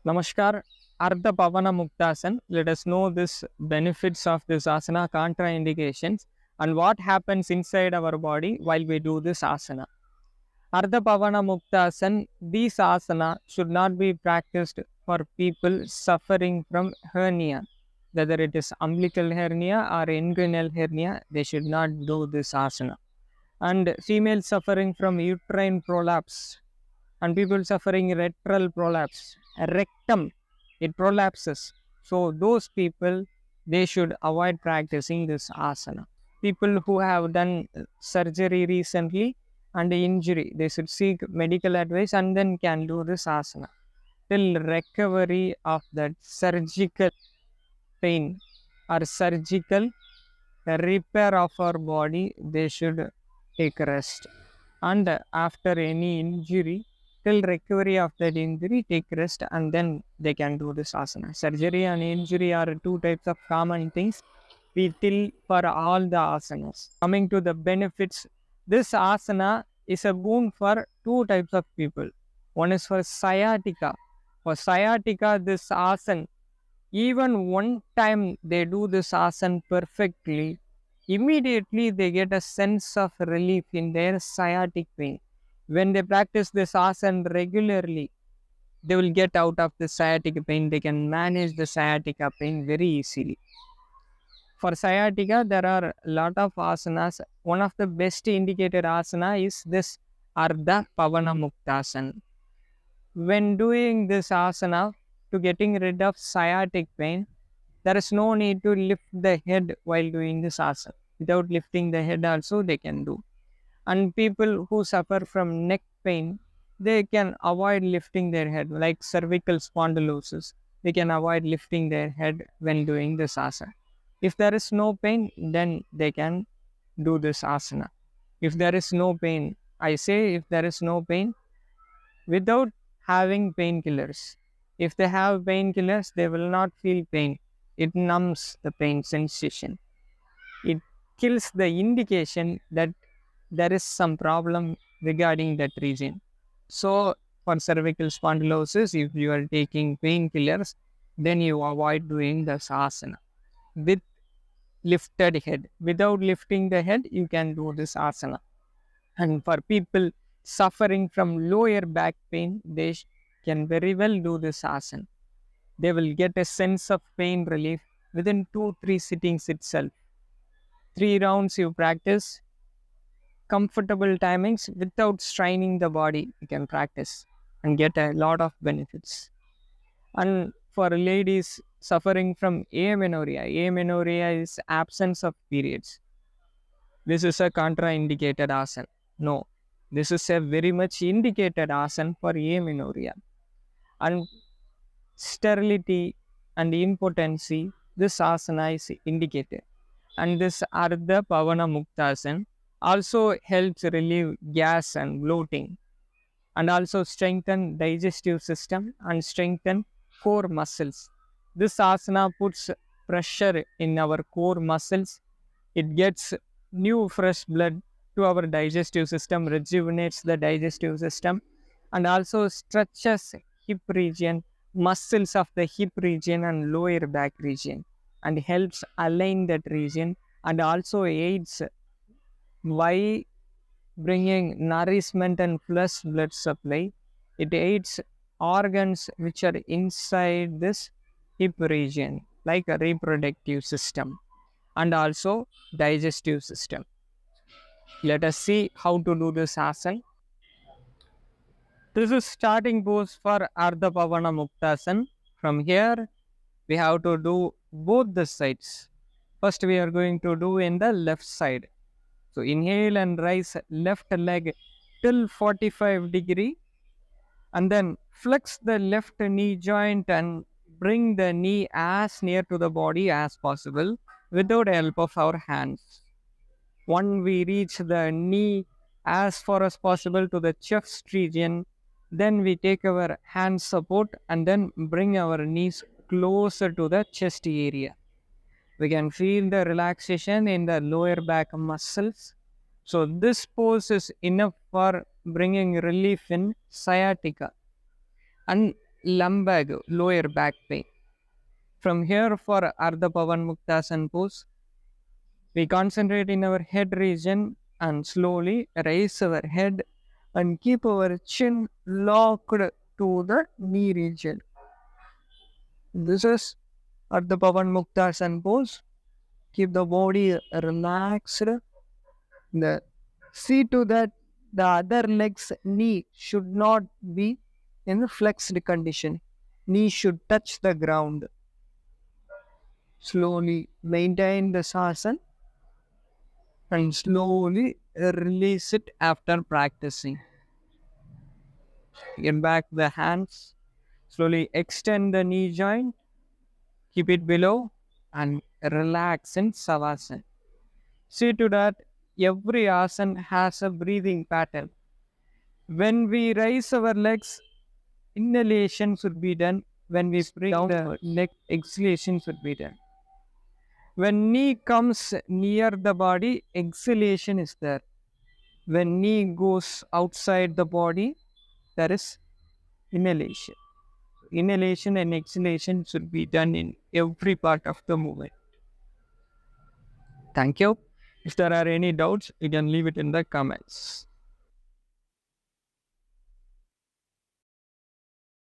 Namaskar, Ardha Pawanamukthasana. Let us know this benefits of this asana, contraindications, and what happens inside our body while we do this asana. Ardha Pawanamukthasana, these asana should not be practiced for people suffering from hernia. Whether it is umbilical hernia or inguinal hernia, they should not do this asana. And females suffering from uterine prolapse and people suffering rectal prolapse, rectum, it prolapses. So those people, they should avoid practicing this asana. People who have done surgery recently and injury, they should seek medical advice and then can do this asana. Till recovery of that surgical pain or surgical repair of our body, they should take rest. And after any injury, till recovery of that injury, take rest and then they can do this asana. Surgery and injury are two types of common things we tell for all the asanas. Coming to the benefits, this asana is a boon for two types of people. One is for sciatica. For sciatica, this asana, even one time they do this asana perfectly, immediately they get a sense of relief in their sciatic pain. When they practice this asana regularly, they will get out of the sciatic pain. They can manage the sciatica pain very easily. For sciatica, there are a lot of asanas. One of the best indicated asana is this Ardha Pawanamukthasana. When doing this asana to getting rid of sciatic pain, there is no need to lift the head while doing this asana. Without lifting the head also they can do. And people who suffer from neck pain, they can avoid lifting their head, like cervical spondylosis. They can avoid lifting their head when doing this asana. If there is no pain, then they can do this asana. If there is no pain, I say if there is no pain, without having painkillers. If they have painkillers, they will not feel pain. It numbs the pain sensation. It kills the indication that there is some problem regarding that region. So, for cervical spondylosis, if you are taking painkillers, then you avoid doing the asana with lifted head. Without lifting the head, you can do this asana. And for people suffering from lower back pain, they can very well do this asana. They will get a sense of pain relief within 2-3 sittings itself. 3 rounds you practice, comfortable timings without straining the body, you can practice and get a lot of benefits. And for ladies suffering from amenorrhea is absence of periods. This is a contraindicated asana. No, this is a very much indicated asana for amenorrhea. And sterility and impotency, this asana is indicated. And this Ardha Pawanamukthasana also helps relieve gas and bloating, and also strengthen digestive system and strengthen core muscles. This asana puts pressure in our core muscles. It gets new fresh blood to our digestive system, rejuvenates the digestive system, and also stretches hip region, muscles of the hip region and lower back region, and helps align that region, and also aids by bringing nourishment and flush blood supply. It aids organs which are inside this hip region, like a reproductive system and also digestive system. Let us see how to do this asana. This is starting pose for Ardha Pawanamukthasana. From here, we have to do both the sides. First, we are going to do in the left side. So, inhale and rise left leg till 45 degree, and then flex the left knee joint and bring the knee as near to the body as possible without help of our hands. Once we reach the knee as far as possible to the chest region, then we take our hand support and then bring our knees closer to the chest area. We can feel the relaxation in the lower back muscles. So this pose is enough for bringing relief in sciatica. And lumbar, lower back pain. From here for Ardha Pawanmuktasana pose, we concentrate in our head region and slowly raise our head and keep our chin locked to the knee region. This is Ardha Pawanmuktasana pose. Keep the body relaxed. See to that the other leg's knee should not be in a flexed condition. Knee should touch the ground. Slowly maintain the asana and slowly release it after practicing. Get back the hands. Slowly extend the knee joint. Keep it below and relax in savasana. See to that every asana has a breathing pattern. When we raise our legs, inhalation should be done. When we bring down the neck, exhalation should be done. When knee comes near the body, exhalation is there. When knee goes outside the body, there is inhalation. Inhalation and exhalation should be done in every part of the movement. Thank you. If there are any doubts, you can leave it in the comments.